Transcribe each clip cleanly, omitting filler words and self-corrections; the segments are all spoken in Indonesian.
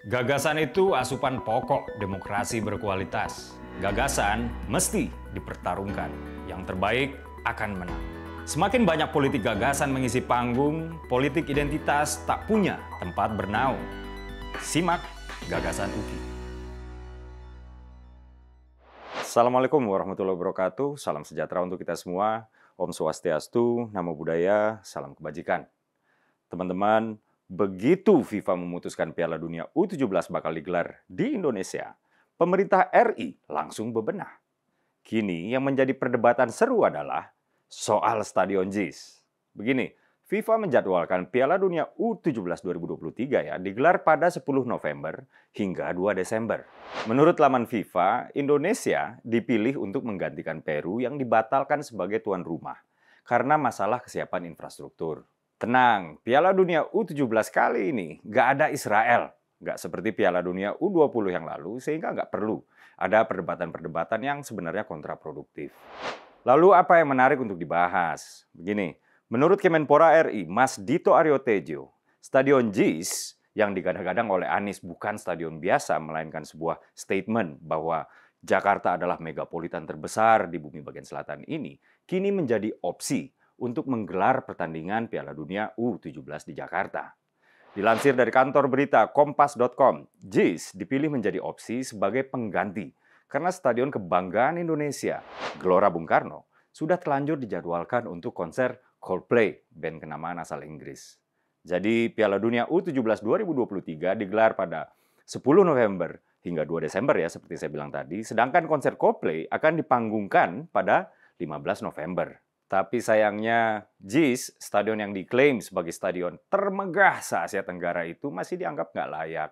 Gagasan itu asupan pokok demokrasi berkualitas. Gagasan mesti dipertarungkan. Yang terbaik akan menang. Semakin banyak politik gagasan mengisi panggung, politik identitas tak punya tempat bernaung. Simak Gagasan UKI. Assalamualaikum warahmatullahi wabarakatuh. Salam sejahtera untuk kita semua. Om Swastiastu, Namo Buddhaya, salam kebajikan. Teman-teman, begitu FIFA memutuskan Piala Dunia U17 bakal digelar di Indonesia, pemerintah RI langsung bebenah. Kini yang menjadi perdebatan seru adalah soal Stadion JIS. Begini, FIFA menjadwalkan Piala Dunia U17 2023 digelar pada 10 November hingga 2 Desember. Menurut laman FIFA, Indonesia dipilih untuk menggantikan Peru yang dibatalkan sebagai tuan rumah karena masalah kesiapan infrastruktur. Tenang, Piala Dunia U17 kali ini nggak ada Israel. Nggak seperti Piala Dunia U20 yang lalu, sehingga nggak perlu ada perdebatan-perdebatan yang sebenarnya kontraproduktif. Lalu apa yang menarik untuk dibahas? Begini, menurut Kemenpora RI, Mas Dito Aryo Tejo, Stadion JIS yang digadang-gadang oleh Anies bukan stadion biasa, melainkan sebuah statement bahwa Jakarta adalah megapolitan terbesar di bumi bagian selatan ini, kini menjadi opsi untuk menggelar pertandingan Piala Dunia U17 di Jakarta. Dilansir dari kantor berita Kompas.com, JIS dipilih menjadi opsi sebagai pengganti karena Stadion Kebanggaan Indonesia, Gelora Bung Karno, sudah terlanjur dijadwalkan untuk konser Coldplay, band kenamaan asal Inggris. Jadi Piala Dunia U17 2023 digelar pada 10 November hingga 2 Desember seperti saya bilang tadi, sedangkan konser Coldplay akan dipanggungkan pada 15 November. Tapi sayangnya, JIS, stadion yang diklaim sebagai stadion termegah se-Asia Tenggara itu masih dianggap nggak layak.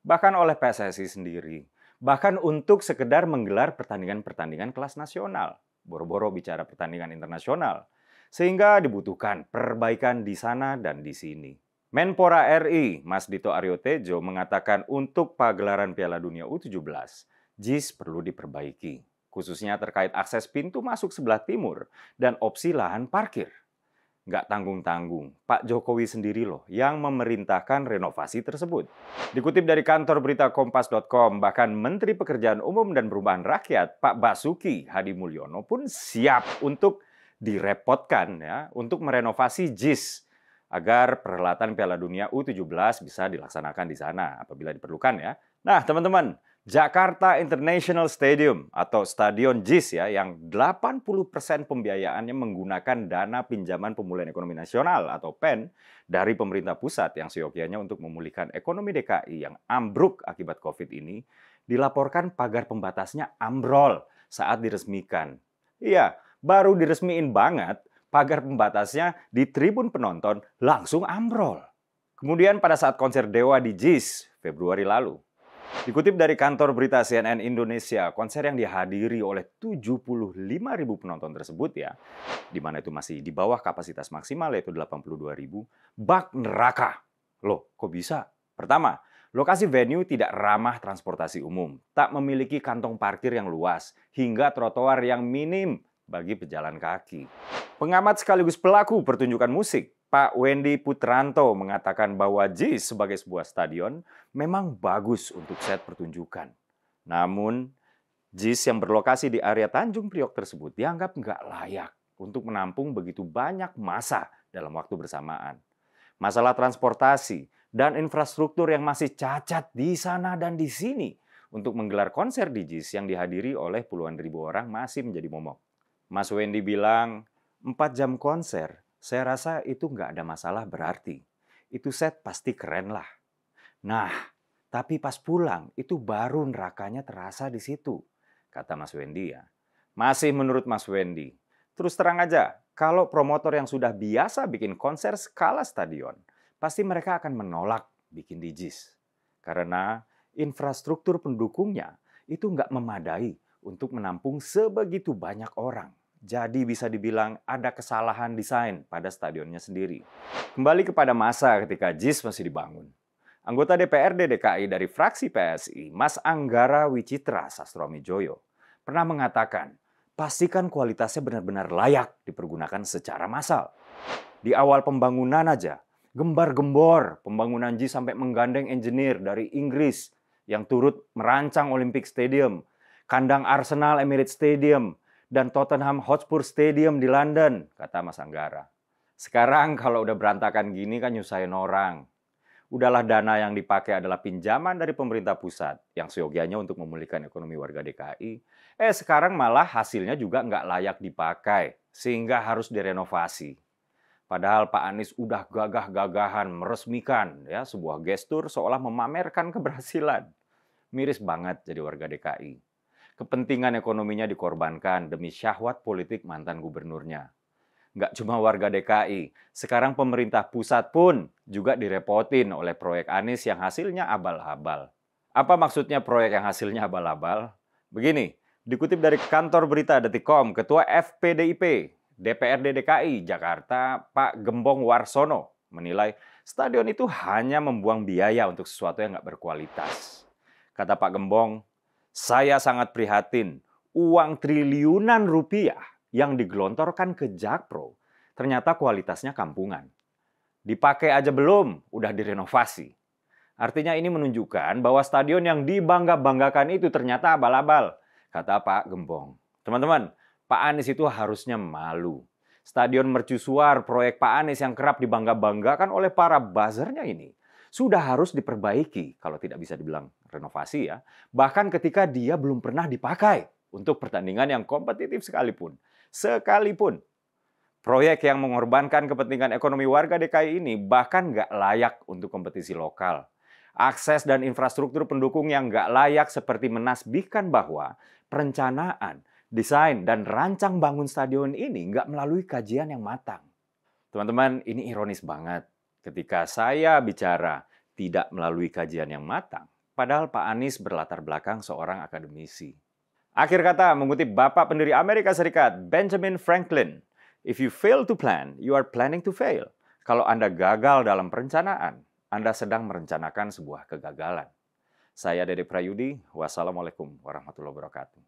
Bahkan oleh PSSI sendiri. Bahkan untuk sekedar menggelar pertandingan-pertandingan kelas nasional. Boro-boro bicara pertandingan internasional. Sehingga dibutuhkan perbaikan di sana dan di sini. Menpora RI, Mas Dito Aryo Tejo, mengatakan untuk pagelaran Piala Dunia U17, JIS perlu diperbaiki. Khususnya terkait akses pintu masuk sebelah timur dan opsi lahan parkir. Nggak tanggung-tanggung, Pak Jokowi sendiri loh yang memerintahkan renovasi tersebut. Dikutip dari kantor berita Kompas.com, bahkan Menteri Pekerjaan Umum dan Perumahan Rakyat, Pak Basuki Hadimulyono pun siap untuk direpotkan untuk merenovasi JIS agar perhelatan Piala Dunia U17 bisa dilaksanakan di sana apabila diperlukan ya. Nah, teman-teman, Jakarta International Stadium atau Stadion JIS yang 80% pembiayaannya menggunakan dana pinjaman pemulihan ekonomi nasional atau PEN dari pemerintah pusat yang seyogyanya untuk memulihkan ekonomi DKI yang ambruk akibat COVID ini, dilaporkan pagar pembatasnya ambrol saat diresmikan. Iya, baru diresmiin banget, pagar pembatasnya di tribun penonton langsung ambrol. Kemudian pada saat konser Dewa di JIS Februari lalu, dikutip dari kantor berita CNN Indonesia, konser yang dihadiri oleh 75.000 penonton tersebut di mana itu masih di bawah kapasitas maksimal yaitu 82.000, bak neraka. Loh, kok bisa? Pertama, lokasi venue tidak ramah transportasi umum, tak memiliki kantong parkir yang luas, hingga trotoar yang minim bagi pejalan kaki. Pengamat sekaligus pelaku pertunjukan musik, Pak Wendy Putranto mengatakan bahwa JIS sebagai sebuah stadion memang bagus untuk set pertunjukan. Namun, JIS yang berlokasi di area Tanjung Priok tersebut dianggap nggak layak untuk menampung begitu banyak massa dalam waktu bersamaan. Masalah transportasi dan infrastruktur yang masih cacat di sana dan di sini untuk menggelar konser di JIS yang dihadiri oleh puluhan ribu orang masih menjadi momok. Mas Wendy bilang, 4 jam konser, saya rasa itu nggak ada masalah berarti. Itu set pasti keren lah. Nah, tapi pas pulang itu baru nerakanya terasa di situ, kata Mas Wendy Masih menurut Mas Wendy, terus terang aja, kalau promotor yang sudah biasa bikin konser skala stadion, pasti mereka akan menolak bikin di JIS. Karena infrastruktur pendukungnya itu nggak memadai untuk menampung sebegitu banyak orang. Jadi bisa dibilang ada kesalahan desain pada stadionnya sendiri. Kembali kepada masa ketika JIS masih dibangun. Anggota DPRD DKI dari fraksi PSI, Mas Anggara Wicitra Sastroamijoyo, pernah mengatakan, pastikan kualitasnya benar-benar layak dipergunakan secara massal. Di awal pembangunan aja, Gembar-gembor pembangunan JI sampai menggandeng engineer dari Inggris yang turut merancang Olympic Stadium, kandang Arsenal Emirates Stadium, dan Tottenham Hotspur Stadium di London, kata Mas Anggara. Sekarang kalau udah berantakan gini kan nyusahin orang. Udahlah dana yang dipakai adalah pinjaman dari pemerintah pusat yang seyogianya untuk memulihkan ekonomi warga DKI. Sekarang malah hasilnya juga nggak layak dipakai, sehingga harus direnovasi. Padahal Pak Anies udah gagah-gagahan meresmikan ya sebuah gestur seolah memamerkan keberhasilan. Miris banget jadi warga DKI. Kepentingan ekonominya dikorbankan demi syahwat politik mantan gubernurnya. Nggak cuma warga DKI, sekarang pemerintah pusat pun juga direpotin oleh proyek Anies yang hasilnya abal-abal. Apa maksudnya proyek yang hasilnya abal-abal? Begini, dikutip dari kantor berita Detikcom, Ketua FPDIP DPRD DKI Jakarta, Pak Gembong Warsono, menilai stadion itu hanya membuang biaya untuk sesuatu yang nggak berkualitas. Kata Pak Gembong, saya sangat prihatin, uang triliunan rupiah yang digelontorkan ke Jakpro, ternyata kualitasnya kampungan. Dipakai aja belum, udah direnovasi. Artinya ini menunjukkan bahwa stadion yang dibangga-banggakan itu ternyata abal-abal, kata Pak Gembong. Teman-teman, Pak Anies itu harusnya malu. Stadion mercusuar proyek Pak Anies yang kerap dibangga-banggakan oleh para buzzernya ini sudah harus diperbaiki, kalau tidak bisa dibilang renovasi ya, bahkan ketika dia belum pernah dipakai untuk pertandingan yang kompetitif sekalipun. Proyek yang mengorbankan kepentingan ekonomi warga DKI ini bahkan nggak layak untuk kompetisi lokal. Akses dan infrastruktur pendukung yang nggak layak seperti menasbihkan bahwa perencanaan, desain, dan rancang bangun stadion ini nggak melalui kajian yang matang. Teman-teman, ini ironis banget. Ketika saya bicara tidak melalui kajian yang matang, padahal Pak Anies berlatar belakang seorang akademisi. Akhir kata, mengutip Bapak pendiri Amerika Serikat, Benjamin Franklin, "If you fail to plan, you are planning to fail." Kalau Anda gagal dalam perencanaan, Anda sedang merencanakan sebuah kegagalan. Saya Dede Prayudi, wassalamualaikum warahmatullahi wabarakatuh.